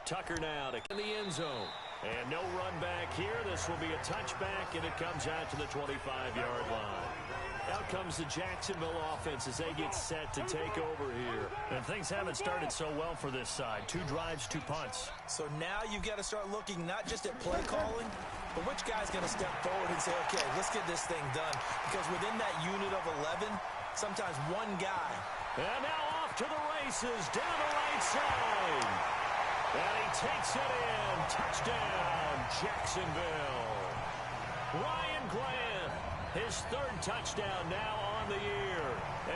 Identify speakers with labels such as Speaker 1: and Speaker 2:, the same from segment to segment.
Speaker 1: Tucker now to in the end zone. And no run back here. This will be a touchback, and it comes out to the 25-yard line. Out comes the Jacksonville offense as they get set to take over here.
Speaker 2: And things haven't started so well for this side. 2 drives, 2 punts.
Speaker 3: So now you've got to start looking not just at play calling, but which guy's going to step forward and say, okay, let's get this thing done. Because within that unit of 11, sometimes one guy.
Speaker 1: And now off to the races down the right side. And he takes it in. Touchdown, Jacksonville. Ryan Grant, his 3rd touchdown now on the year,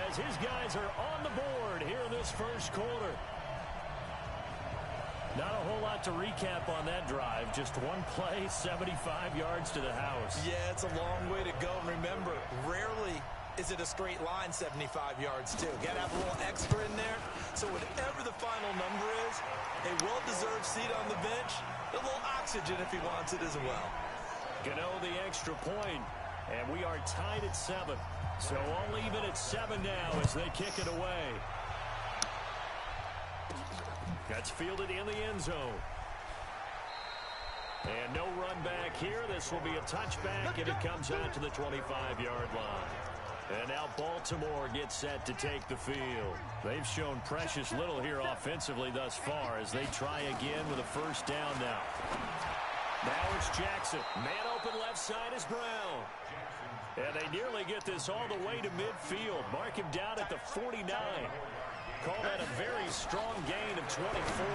Speaker 1: as his guys are on the board here in this first quarter.
Speaker 2: Not a whole lot to recap on that drive. Just one play, 75 yards to the house.
Speaker 3: Yeah, it's a long way to go. Remember, rarely is it a straight line 75 yards, too. Got to have a little extra in there. So whatever the final number is, a well-deserved seat on the bench, a little oxygen if he wants it as well.
Speaker 1: Gano the extra point, and we are tied at 7. So all even at 7 now as they kick it away. That's fielded in the end zone. And no run back here. This will be a touchback, and it comes out to the 25-yard line. And now Baltimore gets set to take the field.
Speaker 2: They've shown precious little here offensively thus far as they try again with a first down now.
Speaker 1: Now it's Jackson. Man open left side is Brown. And they nearly get this all the way to midfield. Mark him down at the 49. Call that a very strong gain of 24.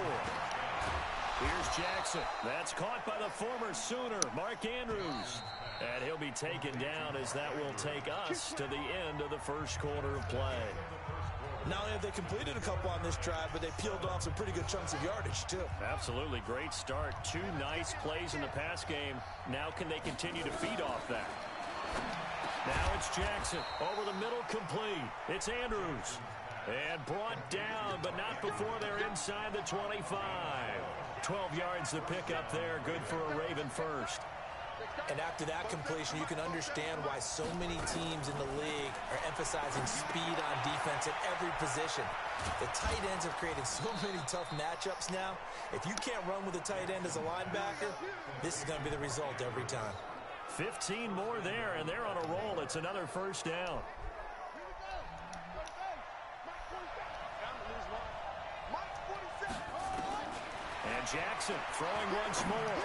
Speaker 1: Here's Jackson. That's caught by the former Sooner, Mark Andrews. And he'll be taken down as that will take us to the end of the first quarter of play.
Speaker 3: Not only have they completed a couple on this drive, but they peeled off some pretty good chunks of yardage, too.
Speaker 2: Absolutely. Great start. 2 nice plays in the pass game. Now can they continue to feed off that?
Speaker 1: Now it's Jackson. Over the middle, complete. It's Andrews. And brought down, but not before they're inside the 25. 12 yards to pick up there. Good for a Raven first.
Speaker 3: And after that completion, you can understand why so many teams in the league are emphasizing speed on defense at every position. The tight ends have created so many tough matchups now. If you can't run with a tight end as a linebacker, this is going to be the result every time.
Speaker 1: 15 more there, and they're on a roll. It's another first down. And Jackson throwing once more.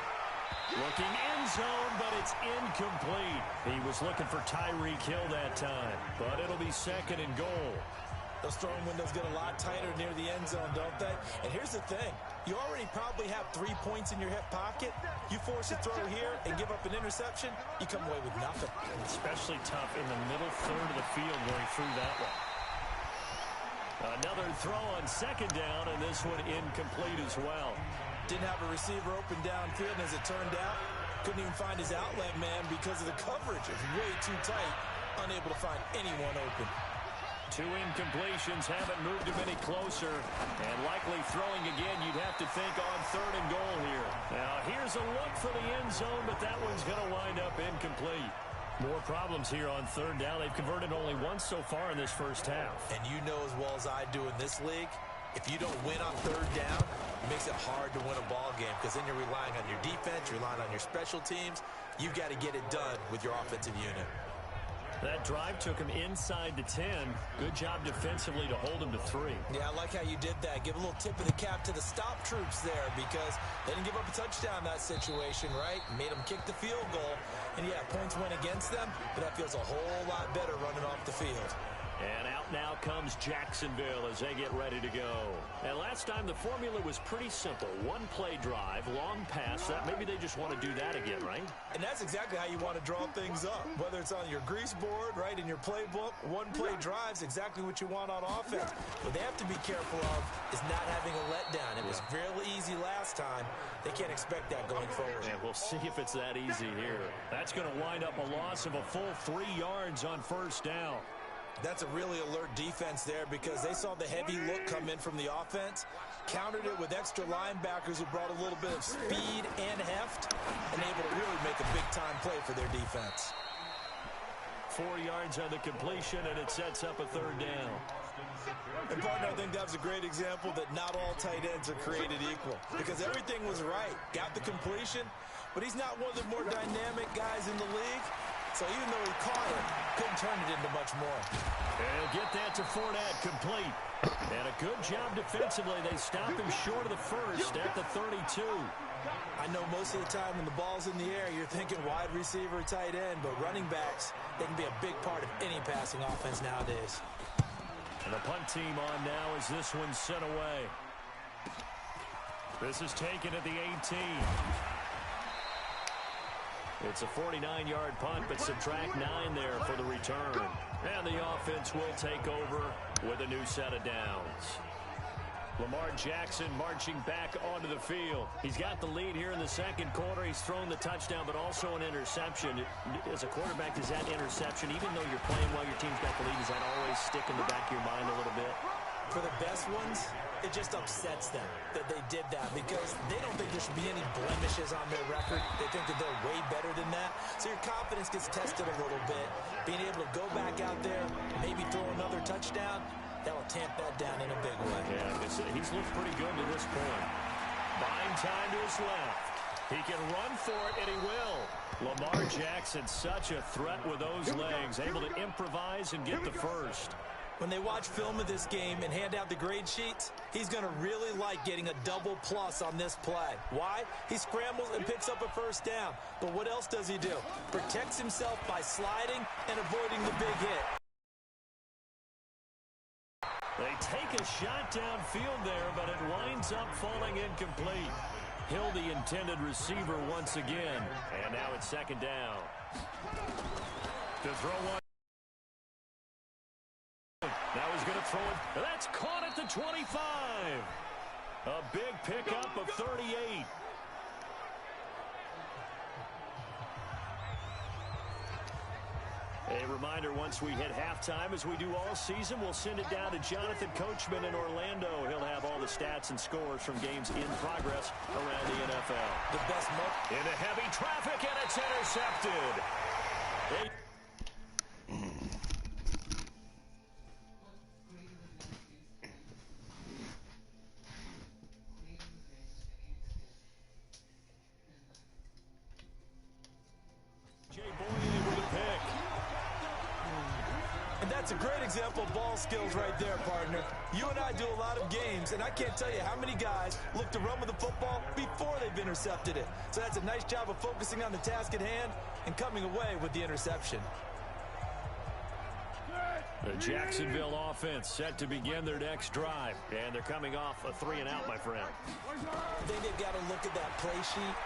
Speaker 1: Looking end zone, but it's incomplete. He was looking for Tyreek Hill that time, but it'll be 2nd and goal.
Speaker 3: Those throwing windows get a lot tighter near the end zone, don't they? And here's the thing. You already probably have 3 points in your hip pocket. You force a throw here and give up an interception, you come away with nothing.
Speaker 2: Especially tough in the middle third of the field where he threw that one.
Speaker 1: Another throw on 2nd down, and this one incomplete as well.
Speaker 3: Didn't have a receiver open downfield, and as it turned out, couldn't even find his outlet man because of the coverage. It's way too tight, unable to find anyone open.
Speaker 1: 2 incompletions haven't moved him any closer, and likely throwing again, you'd have to think on 3rd and goal here. Now, here's a look for the end zone, but that one's going to wind up incomplete.
Speaker 2: More problems here on 3rd down. They've converted only once so far in this first half.
Speaker 3: And you know as well as I do in this league, if you don't win on 3rd down, it makes it hard to win a ball game because then you're relying on your defense, you're relying on your special teams. You've got to get it done with your offensive unit.
Speaker 1: That drive took him inside the 10. Good job defensively to hold him to 3.
Speaker 3: Yeah, I like how you did that. Give a little tip of the cap to the stop troops there because they didn't give up a touchdown in that situation, right? Made them kick the field goal. And, yeah, points went against them, but that feels a whole lot better running off the field.
Speaker 1: And out now comes Jacksonville as they get ready to go. And last time the formula was pretty simple. 1-play drive, long pass. That maybe they just want to do that again, right?
Speaker 3: And that's exactly how you want to draw things up. Whether it's on your grease board, right, in your playbook, 1-play drive's exactly what you want on offense. What they have to be careful of is not having a letdown. It was real easy last time. They can't expect that going forward.
Speaker 1: And we'll see if it's that easy here. That's going to wind up a loss of a full 3 yards on first down.
Speaker 3: That's a really alert defense there because they saw the heavy look come in from the offense, countered it with extra linebackers who brought a little bit of speed and heft, and able to really make a big-time play for their defense.
Speaker 1: 4 yards on the completion, and it sets up a 3rd down.
Speaker 3: And partner, I think that was a great example that not all tight ends are created equal, because everything was right. Got the completion, but he's not one of the more dynamic guys in the league. So even though he caught it, couldn't turn it into much more.
Speaker 1: And he'll get that to Fournette, complete. And a good job defensively. They stop him short of the first at the 32.
Speaker 3: I know most of the time when the ball's in the air, you're thinking wide receiver, tight end, but running backs, they can be a big part of any passing offense nowadays.
Speaker 1: And the punt team on now as this one's sent away. This is taken at the 18. It's a 49-yard punt, but subtract 9 there for the return. And the offense will take over with a new set of downs. Lamar Jackson marching back onto the field. He's got the lead here in the second quarter. He's thrown the touchdown, but also an interception. As a quarterback, does that interception, even though you're playing while your team's got the lead, does that always stick in the back of your mind a little bit?
Speaker 3: For the best ones, it just upsets them that they did that because they don't think there should be any blemishes on their record. They think that they're way better than that. So your confidence gets tested a little bit. Being able to go back out there, maybe throw another touchdown, that'll tamp that down in a big way.
Speaker 1: Yeah, he's looked pretty good to this point. Buying time to his left. He can run for it, and he will. Lamar Jackson, such a threat with those legs, able to improvise and get the first.
Speaker 3: When they watch film of this game and hand out the grade sheets, he's going to really like getting a double plus on this play. Why? He scrambles and picks up a first down. But what else does he do? Protects himself by sliding and avoiding the big hit.
Speaker 1: They take a shot downfield there, but it winds up falling incomplete. Hill, the intended receiver once again. And now it's 2nd down. To throw one. Now he's going to throw it. That's caught at the 25. A big pickup of 38. A reminder, once we hit halftime, as we do all season, we'll send it down to Jonathan Coachman in Orlando. He'll have all the stats and scores from games in progress around the NFL.
Speaker 3: The best
Speaker 1: into heavy traffic, and it's intercepted.
Speaker 3: That's a great example of ball skills right there, partner. You and I do a lot of games, and I can't tell you how many guys look to run with the football before they've intercepted it. So that's a nice job of focusing on the task at hand and coming away with the interception.
Speaker 1: The Jacksonville offense set to begin their next drive, and they're coming off a 3-and-out, my friend.
Speaker 3: I think they've got to look at that play sheet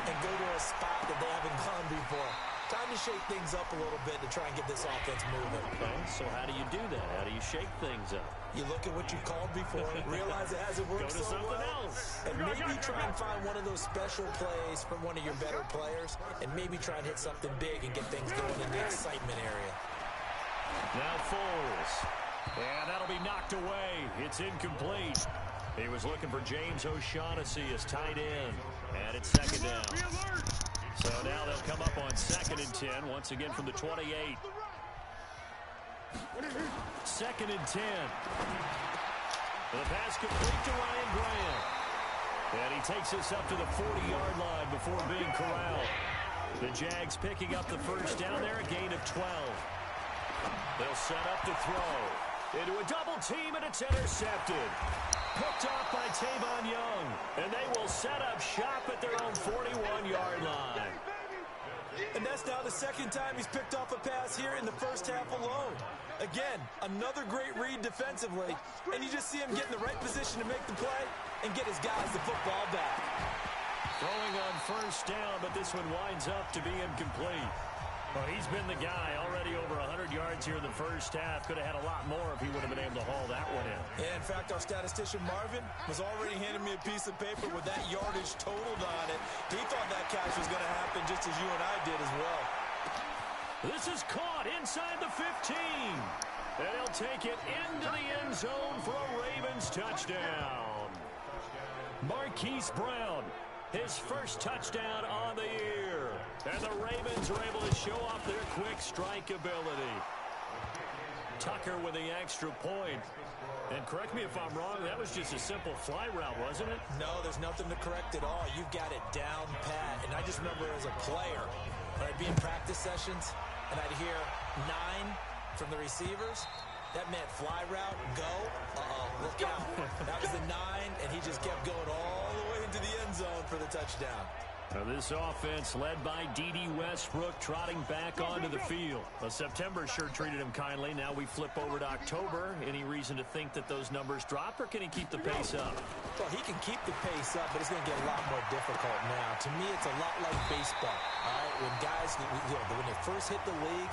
Speaker 3: and go to a spot that they haven't gone before. Time to shake things up a little bit to try and get this offense moving.
Speaker 1: Okay, so how do you do that? How do you shake things up?
Speaker 3: You look at what you called before, realize it hasn't worked so well.
Speaker 1: Go to something else.
Speaker 3: And maybe try and find one of those special plays from one of your better players, and maybe try and hit something big and get things going in the excitement area.
Speaker 1: Now Foles. And that'll be knocked away. It's incomplete. He was looking for James O'Shaughnessy as tight end. And it's 2nd down. So now they'll come up on 2nd and 10, once again from the 28. 2nd and 10. The pass complete to Ryan Grant. And he takes us up to the 40-yard line before being corralled. The Jags picking up the first down there, a gain of 12. They'll set up to throw. Into a double team, and it's intercepted. Picked off by Tavon Young. And they will set up shop at their own 41-yard line.
Speaker 3: And that's now the 2nd time he's picked off a pass here in the first half alone. Again, another great read defensively. And you just see him get in the right position to make the play and get his guys the football back.
Speaker 1: Throwing on first down, but this one winds up to be incomplete. Well, he's been the guy already over 100 yards here in the first half. Could have had a lot more if he would have been able to haul that one in.
Speaker 3: Yeah, in fact, our statistician Marvin was already handing me a piece of paper with that yardage totaled on it. He thought that catch was going to happen just as you and I did as well.
Speaker 1: This is caught inside the 15. And he'll take it into the end zone for a Ravens touchdown. Marquise Brown, his first touchdown on the year. And the Ravens are able to show off their quick strike ability. Tucker with the extra point. And correct me if I'm wrong, that was just a simple fly route, wasn't it?
Speaker 3: No, there's nothing to correct at all. You've got it down pat. And I just remember as a player, when I'd be in practice sessions, and I'd hear 9 from the receivers, that meant fly route, go, look out. That was the 9, and he just kept going all the way into the end zone for the touchdown.
Speaker 1: Now this offense led by D.D. Westbrook trotting back onto the field. Well, September sure treated him kindly. Now we flip over to October. Any reason to think that those numbers drop, or can he keep the pace up?
Speaker 3: Well, he can keep the pace up, but it's going to get a lot more difficult now. To me, it's a lot like baseball. All right, when guys, when they first hit the league,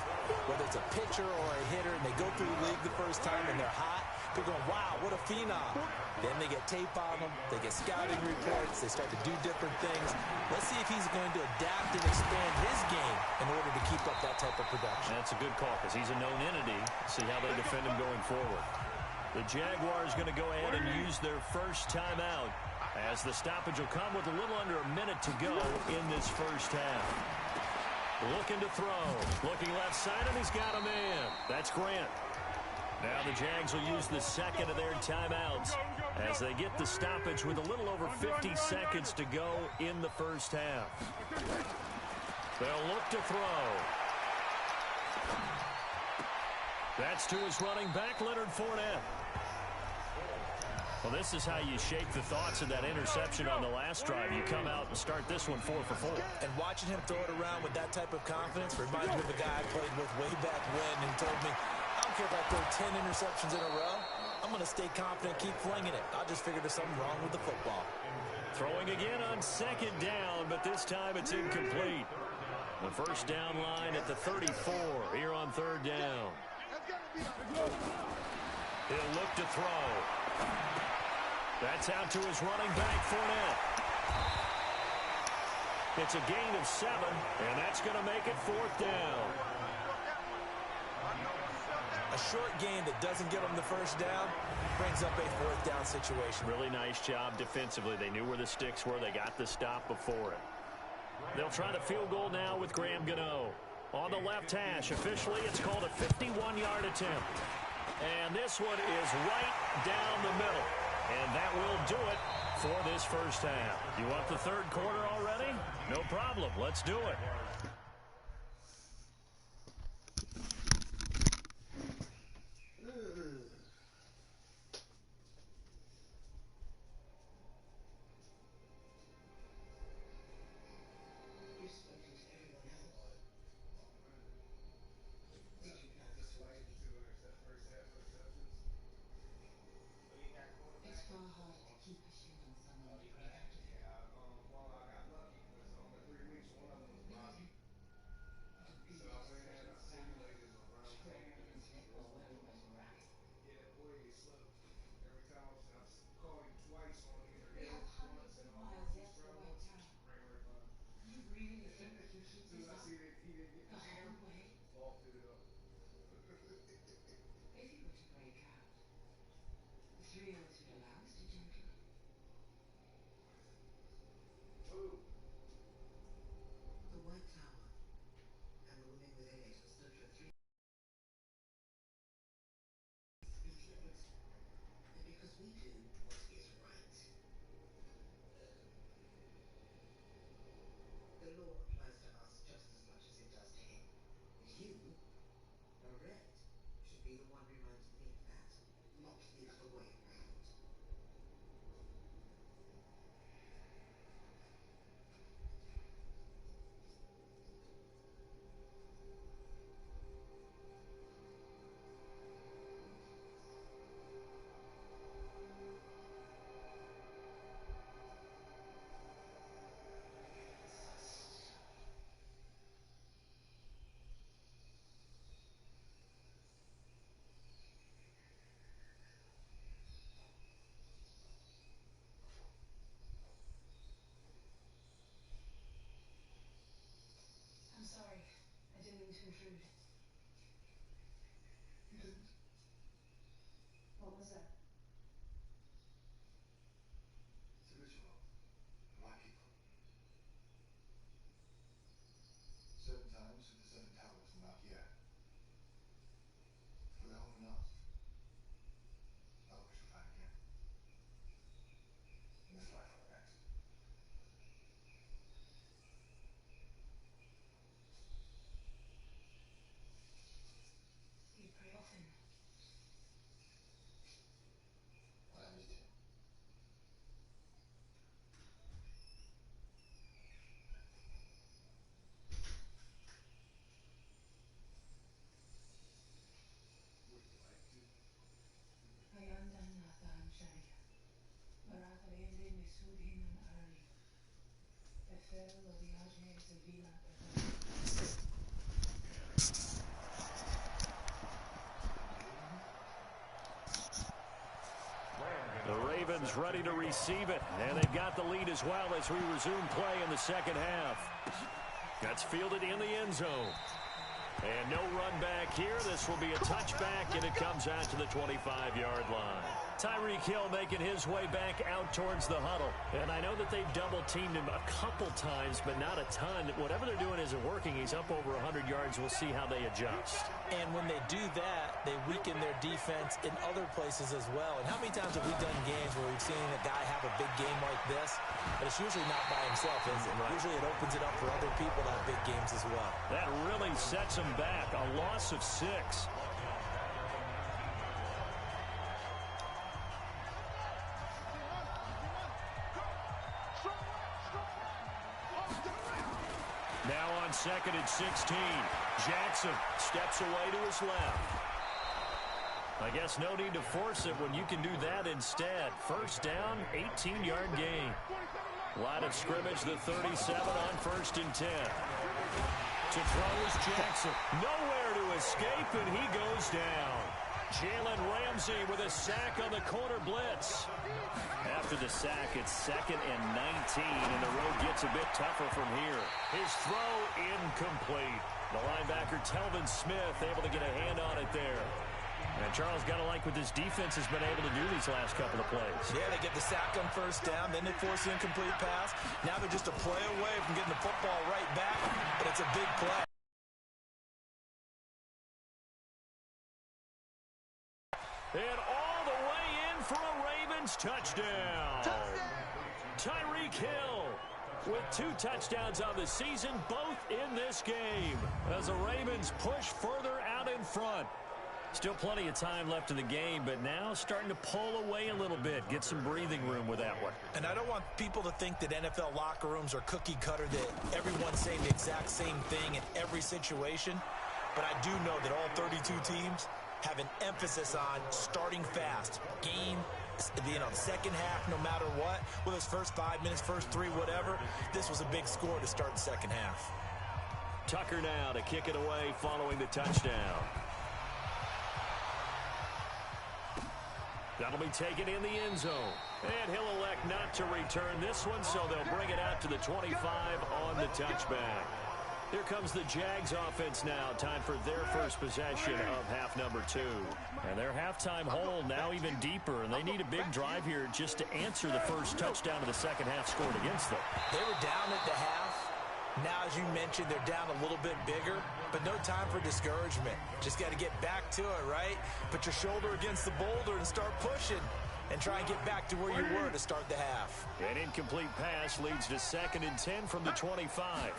Speaker 3: whether it's a pitcher or a hitter, and they go through the league the first time and they're hot, they're going, wow, what a phenom. Then they get tape on them, they get scouting reports, they start to do different things. Let's see if he's going to adapt and expand his game in order to keep up that type of production.
Speaker 1: That's a good call because he's a known entity. See how they defend him going forward. The Jaguars going to go ahead and use their first timeout as the stoppage will come with a little under a minute to go in this first half. Looking to throw. Looking left side, and he's got a man. That's Grant. Now the Jags will use the second of their timeouts as they get the stoppage with a little over 50 seconds to go in the first half. They'll look to throw. That's to his running back, Leonard Fournette. Well, this is how you shake the thoughts of that interception on the last drive. You come out and start this one 4 for 4.
Speaker 3: And watching him throw it around with that type of confidence reminds me of a guy I played with way back when and told me, I don't care if I throw 10 interceptions in a row. I'm going to stay confident, keep flinging it. I just figured there's something wrong with the football.
Speaker 1: Throwing again on second down, but this time it's incomplete. The first down line at the 34 here on third down. He'll look to throw. That's out to his running back, Fournette. It's a gain of 7, and that's going to make it 4th down.
Speaker 3: A short gain that doesn't give them the first down brings up a 4th down situation.
Speaker 1: Really nice job defensively. They knew where the sticks were. They got the stop before it. They'll try the field goal now with Graham Gano. On the left hash, officially, it's called a 51-yard attempt. And this one is right down the middle. And that will do it for this first half. You want the third quarter already? No problem. Let's do it. The Ravens ready to receive it, and they've got the lead as well as we resume play in the second half. That's fielded in the end zone. And no run back here. This will be a touchback, and it comes out to the 25-yard line. Tyreek Hill making his way back out towards the huddle. And I know that they've double-teamed him a couple times, but not a ton. Whatever they're doing isn't working. He's up over 100 yards. We'll see how they adjust.
Speaker 3: And when they do that, they weaken their defense in other places as well. And how many times have we done games where we've seen a guy have a big game like this? But it's usually not by himself, is it? Right. Usually it opens it up for other people to have big games as well.
Speaker 1: That really sets him back. A loss of 6. Now on 2nd and 16. Jackson steps away to his left. I guess no need to force it when you can do that instead. First down, 18-yard gain. Line of scrimmage, the 37 on 1st and 10. To throw is Jackson. Nowhere to escape, and he goes down. Jalen Ramsey with a sack on the corner blitz. After the sack, it's 2nd and 19, and the road gets a bit tougher from here. His throw incomplete. The linebacker, Telvin Smith, able to get a hand on it there. And Charles, got to like what this defense has been able to do these last couple of plays.
Speaker 3: Yeah, they get the sack on 1st down, then they force an incomplete pass. Now they're just a play away from getting the football right back, but it's a big play.
Speaker 1: And all the way in for a Ravens touchdown. Tyreek Hill with 2 touchdowns on the season, both in this game, as the Ravens push further out in front. Still plenty of time left in the game, but now starting to pull away a little bit. Get some breathing room with that one.
Speaker 3: And I don't want people to think that NFL locker rooms are cookie cutter, that everyone's saying the exact same thing in every situation. But I do know that all 32 teams have an emphasis on starting fast. Game, second half, no matter what. Whether it's first 5 minutes, first 3, whatever. This was a big score to start the second half.
Speaker 1: Tucker now to kick it away following the touchdown. That'll be taken in the end zone. And he'll elect not to return this one, so they'll bring it out to the 25 on the touchback. Here comes the Jags offense now. Time for their first possession of half number 2. And their halftime hole now even deeper, and they need a big drive here just to answer the first touchdown of the second half scored against them.
Speaker 3: They were down at the half. Now, as you mentioned, they're down a little bit bigger, but no time for discouragement. Just got to get back to it, right? Put your shoulder against the boulder and start pushing and try and get back to where you were to start the half.
Speaker 1: An incomplete pass leads to 2nd and 10 from the 25.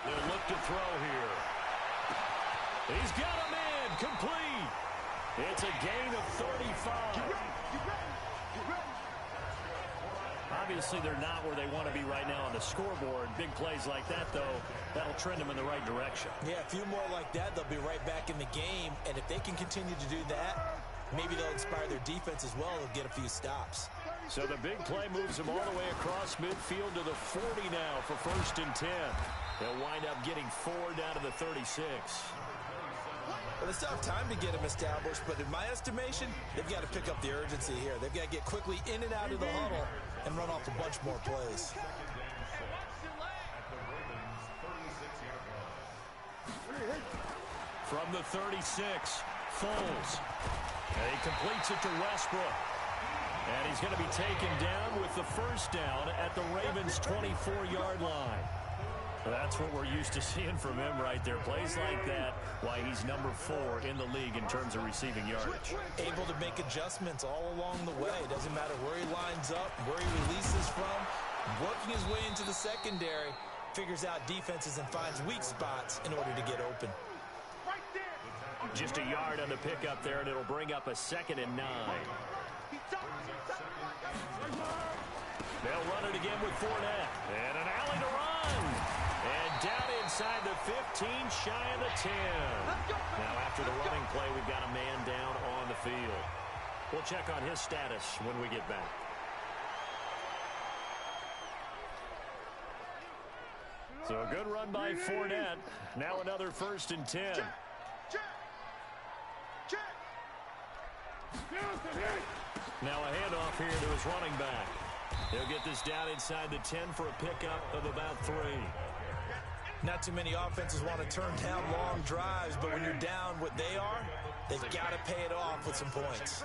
Speaker 1: They'll look to throw here. He's got him in, complete. It's a gain of 35. Obviously, they're not where they want to be right now on the scoreboard. Big plays like that, though, that'll trend them in the right direction.
Speaker 3: Yeah, a few more like that, they'll be right back in the game. And if they can continue to do that, maybe they'll inspire their defense as well and get a few stops.
Speaker 1: So the big play moves them all the way across midfield to the 40 now for 1st and 10. They'll wind up getting 4 down to the 36.
Speaker 3: Well, they still have time to get them established, but in my estimation, they've got to pick up the urgency here. They've got to get quickly in and out of the huddle and run off a bunch more plays.
Speaker 1: From the 36, Foles. And he completes it to Westbrook. And he's going to be taken down with the first down at the Ravens' 24-yard line. That's what we're used to seeing from him right there. Plays like that, why he's number 4 in the league in terms of receiving yardage.
Speaker 3: Able to make adjustments all along the way. Doesn't matter where he lines up, where he releases from. Working his way into the secondary, figures out defenses and finds weak spots in order to get open.
Speaker 1: Just a yard on the pickup there, and it'll bring up a 2nd and 9. They'll run it again with Fournette. And an alley to run. And down inside the 15, shy of the 10. Now after the running play, we've got a man down on the field. We'll check on his status when we get back. So a good run by Fournette. Now another 1st and 10. Now a handoff here to his running back. He'll get this down inside the 10 for a pickup of about 3.
Speaker 3: Not too many offenses want to turn down long drives, but when you're down what they are, they've got to pay it off with some points.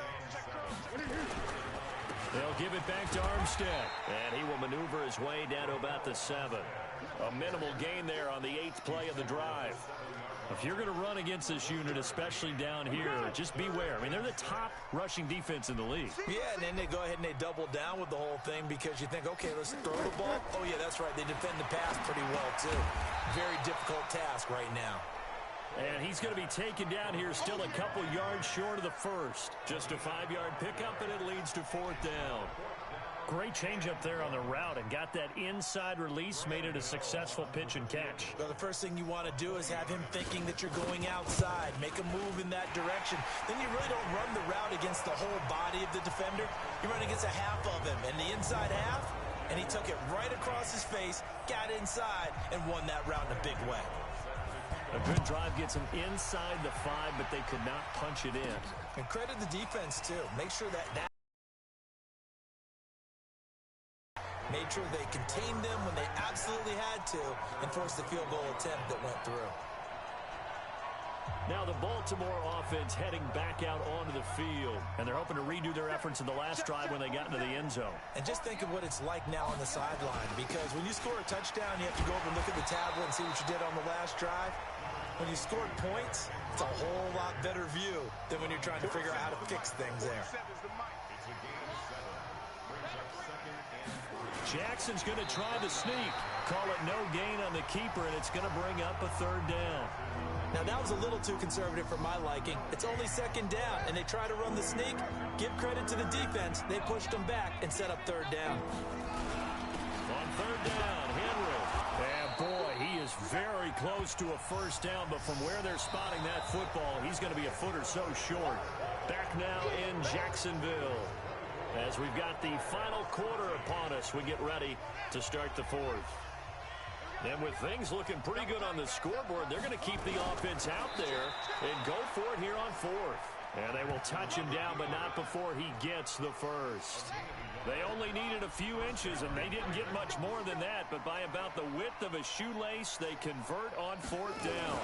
Speaker 1: They'll give it back to Armstead, and he will maneuver his way down to about the 7. A minimal gain there on the 8th play of the drive. If you're going to run against this unit, especially down here, just beware. I mean, they're the top rushing defense in the league.
Speaker 3: Yeah, and then they go ahead and they double down with the whole thing because you think, okay, let's throw the ball. Oh, yeah, that's right. They defend the pass pretty well, too. Very difficult task right now.
Speaker 1: And he's going to be taken down here still a couple yards short of the 1st. Just a 5-yard pickup, and it leads to 4th down. Great change up there on the route and got that inside release, made it a successful pitch and catch.
Speaker 3: Well, the first thing you want to do is have him thinking that you're going outside, make a move in that direction. Then you really don't run the route against the whole body of the defender. You run against a half of him, and the inside half, and he took it right across his face, got inside, and won that route in a big way.
Speaker 1: A good drive gets him inside the 5, but they could not punch it in.
Speaker 3: And credit the defense, too. Make sure that made sure they contained them when they absolutely had to and forced the field goal attempt that went through.
Speaker 1: Now the Baltimore offense heading back out onto the field, and they're hoping to redo their efforts in the last drive when they got into the end zone.
Speaker 3: And just think of what it's like now on the sideline, because when you score a touchdown, you have to go over and look at the tablet and see what you did on the last drive. When you scored points, it's a whole lot better view than when you're trying to figure out how to fix things there.
Speaker 1: Jackson's going to try the sneak. Call it no gain on the keeper, and it's going to bring up a 3rd down.
Speaker 3: Now, that was a little too conservative for my liking. It's only 2nd down, and they try to run the sneak. Give credit to the defense. They pushed them back and set up 3rd down.
Speaker 1: On 3rd down, Henry. And, boy, he is very close to a 1st down, but from where they're spotting that football, he's going to be a foot or so short. Back now in Jacksonville. As we've got the final quarter upon us, we get ready to start the 4th. And with things looking pretty good on the scoreboard, they're going to keep the offense out there and go for it here on 4th. And they will touch him down, but not before he gets the 1st. They only needed a few inches, and they didn't get much more than that, but by about the width of a shoelace, they convert on 4th down.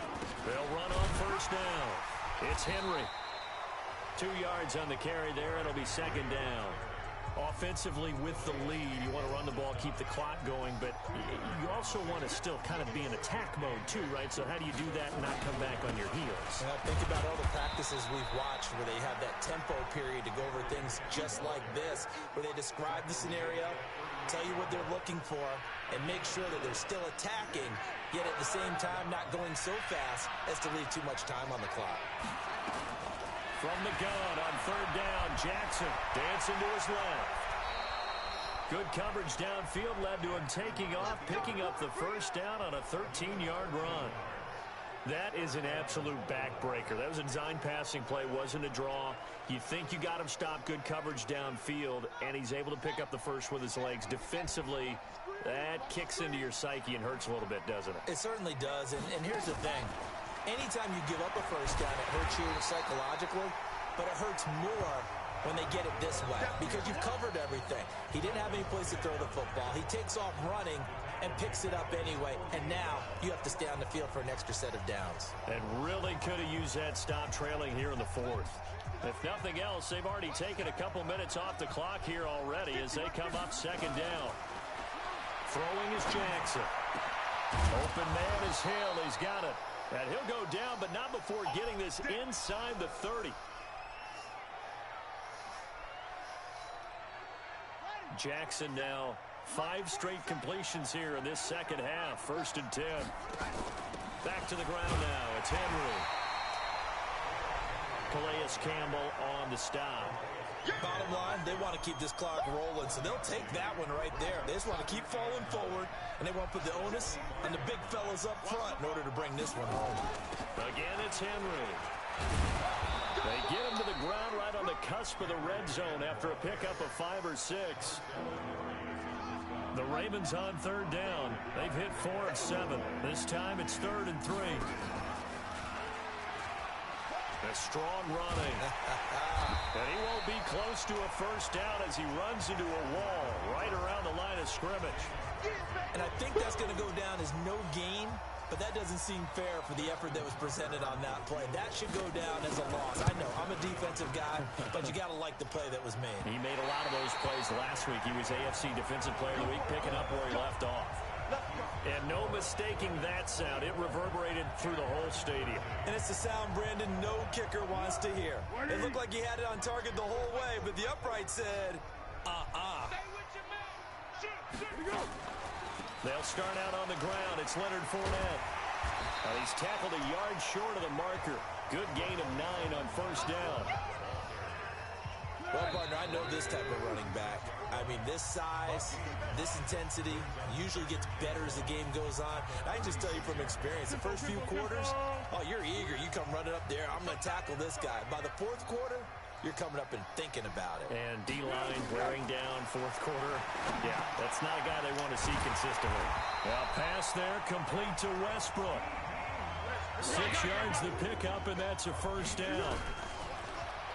Speaker 1: They'll run on 1st down. It's Henry. 2 yards on the carry there. It'll be 2nd down. Offensively with the lead, you want to run the ball, keep the clock going, but you also want to still kind of be in attack mode too, right? So how do you do that and not come back on your heels?
Speaker 3: Think about all the practices we've watched where they have that tempo period to go over things just like this, where they describe the scenario, tell you what they're looking for, and make sure that they're still attacking, yet at the same time not going so fast as to leave too much time on the clock.
Speaker 1: From the gun on 3rd down, Jackson dancing to his left. Good coverage downfield led to him taking off, picking up the 1st down on a 13-yard run. That is an absolute backbreaker. That was a design passing play, wasn't a draw. You think you got him stopped, good coverage downfield, and he's able to pick up the 1st with his legs. Defensively, that kicks into your psyche and hurts a little bit, doesn't it?
Speaker 3: It certainly does, and here's the thing. Anytime you give up a 1st down, it hurts you psychologically, but it hurts more when they get it this way because you've covered everything. He didn't have any place to throw the football. He takes off running and picks it up anyway, and now you have to stay on the field for an extra set of downs.
Speaker 1: And really could have used that stop trailing here in the 4th. If nothing else, they've already taken a couple minutes off the clock here already as they come up 2nd down. Throwing is Jackson. Open man is Hill. He's got it. And he'll go down, but not before getting this inside the 30. Jackson now 5 straight completions here in this 2nd half. 1st and 10. Back to the ground now. It's Henry. Calais Campbell on the stop.
Speaker 3: Bottom line, they want to keep this clock rolling, so they'll take that one right there. They just want to keep falling forward, and they want to put the onus on the big fellas up front in order to bring this one home.
Speaker 1: Again, it's Henry. They get him to the ground right on the cusp of the red zone after a pickup of 5 or 6. The Ravens on third down. They've hit 4 of 7. This time it's 3rd and 3. A strong running. And he won't be close to a first down as he runs into a wall right around the line of scrimmage.
Speaker 3: And I think that's going to go down as no gain, but that doesn't seem fair for the effort that was presented on that play. That should go down as a loss. I know, I'm a defensive guy, but you got to like the play that was made.
Speaker 1: He made a lot of those plays last week. He was AFC Defensive Player of the Week, picking up where he left off. And no mistaking that sound. It reverberated through the whole stadium.
Speaker 3: And it's the sound Brandon no kicker wants to hear. It looked like he had it on target the whole way, but the upright said,
Speaker 1: They'll start out on the ground. It's Leonard Fournette. He's tackled a yard short of the marker. Good gain of 9 on first down.
Speaker 3: Well, partner, I know this type of running back. I mean, this size, this intensity usually gets better as the game goes on. I can just tell you from experience, the first few quarters, oh, you're eager. You come running up there. I'm going to tackle this guy. By the fourth quarter, you're coming up and thinking about it.
Speaker 1: And D-line wearing down fourth quarter. Yeah, that's not a guy they want to see consistently. Well, pass there, complete to Westbrook. 6 yards the pickup, and that's a first down.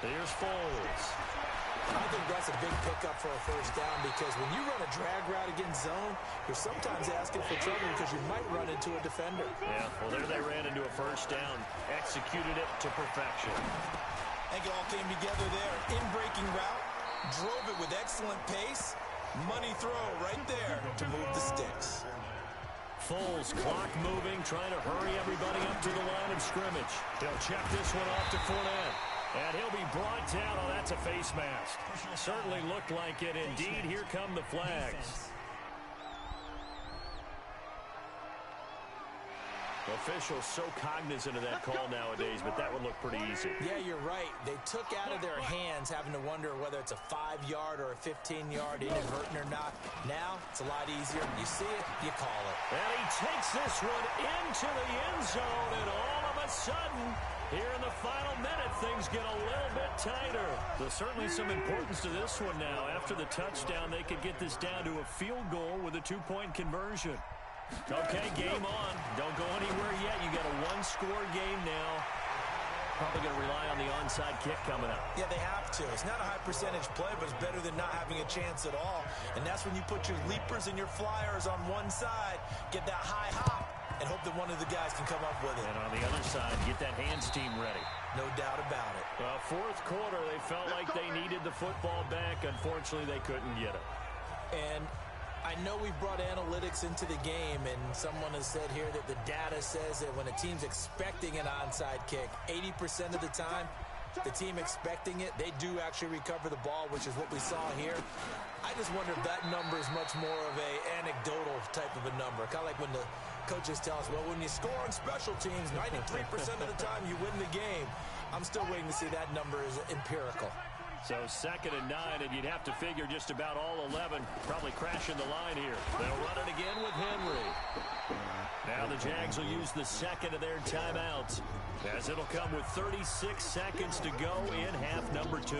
Speaker 1: Here's Foles.
Speaker 3: I think that's a big pickup for a first down because when you run a drag route against zone, you're sometimes asking for trouble because you might run into a defender.
Speaker 1: Yeah, well, there they ran into a first down. Executed it to perfection.
Speaker 3: I think it all came together there. In-breaking route, drove it with excellent pace. Money throw right there to move the sticks.
Speaker 1: Foles, clock moving, trying to hurry everybody up to the line of scrimmage. He'll check this one off to Fournette. And he'll be brought down. Oh, that's a face mask. Certainly looked like it. Indeed, here come the flags. Officials so cognizant of that call nowadays, but that would look pretty easy.
Speaker 3: Yeah, you're right. They took out of their hands having to wonder whether it's a 5-yard or a 15-yard inadvertent or not. Now, it's a lot easier. You see it, you call it.
Speaker 1: And he takes this one into the end zone, and all of a sudden, here in the final minute, things get a little bit tighter. There's certainly some importance to this one now. After the touchdown, they could get this down to a field goal with a 2-point conversion. Okay, game on. Don't go anywhere yet. You got a 1-score game now. Probably going to rely on the onside kick coming up.
Speaker 3: Yeah, they have to. It's not a high-percentage play, but it's better than not having a chance at all. And that's when you put your leapers and your flyers on one side, get that high hop, and hope that one of the guys can come up with it.
Speaker 1: And on the other side, get that hands team ready.
Speaker 3: No doubt about it.
Speaker 1: Well, fourth quarter, they felt like they needed the football back. Unfortunately, they couldn't get it.
Speaker 3: And I know we've brought analytics into the game, and someone has said here that the data says that when a team's expecting an onside kick, 80% of the time, the team expecting it, they do actually recover the ball, which is what we saw here. I just wonder if that number is much more of a anecdotal type of a number. Kind of like when the coaches tell us, well, when you score on special teams, 93% of the time you win the game. I'm still waiting to see that number is empirical.
Speaker 1: So 2nd and 9, and you'd have to figure just about all 11 probably crashing the line here. They'll run it again with Henry. Now the Jags will use the second of their timeouts, as it'll come with 36 seconds to go in half number 2.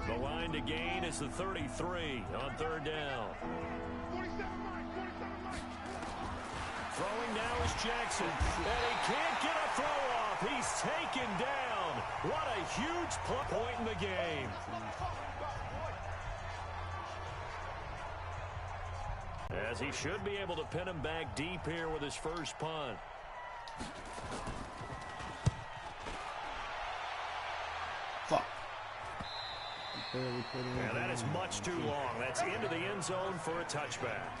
Speaker 1: The line to gain is the 33 on third down. Throwing now is Jackson, and he can't get a throw off. He's taken down. What a huge point in the game. As he should be able to pin him back deep here with his first punt.
Speaker 4: Fuck.
Speaker 1: And that is much too long. That's into the end zone for a touchback.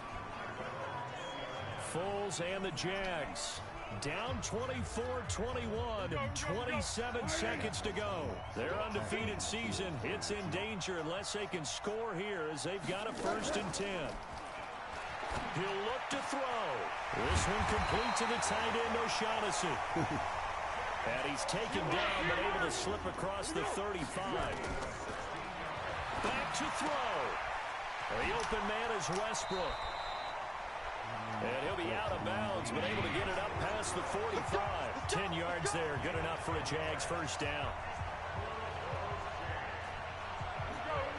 Speaker 1: Foles and the Jags down 24-21, 27 seconds to go. Their undefeated season, it's in danger unless they can score here as they've got a 1st and 10. He'll look to throw. This one complete to the tight end, O'Shaughnessy. And he's taken down but able to slip across the 35. Back to throw. The open man is Westbrook. And he'll be out of bounds, but able to get it up past the 45. 10 yards there, good enough for a Jags first down.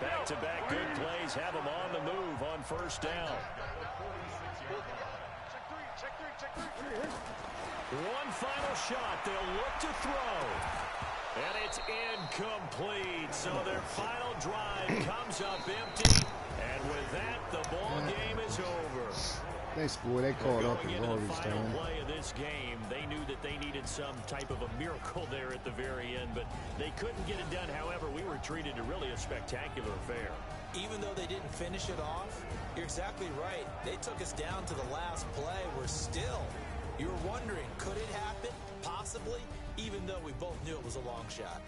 Speaker 1: Back-to-back good plays have them on the move on first down. One final shot. They'll look to throw. And it's incomplete. So their final drive comes up empty. And with that, the ball game is over.
Speaker 4: Thanks, boy. They caught up and all this
Speaker 1: Final
Speaker 4: time.
Speaker 1: play of this game, they knew that they needed some type of a miracle there at the very end, but they couldn't get it done. However, we were treated to really a spectacular affair.
Speaker 3: Even though they didn't finish it off, you're exactly right. They took us down to the last play. We're still, you were wondering, could it happen? Possibly, even though we both knew it was a long shot.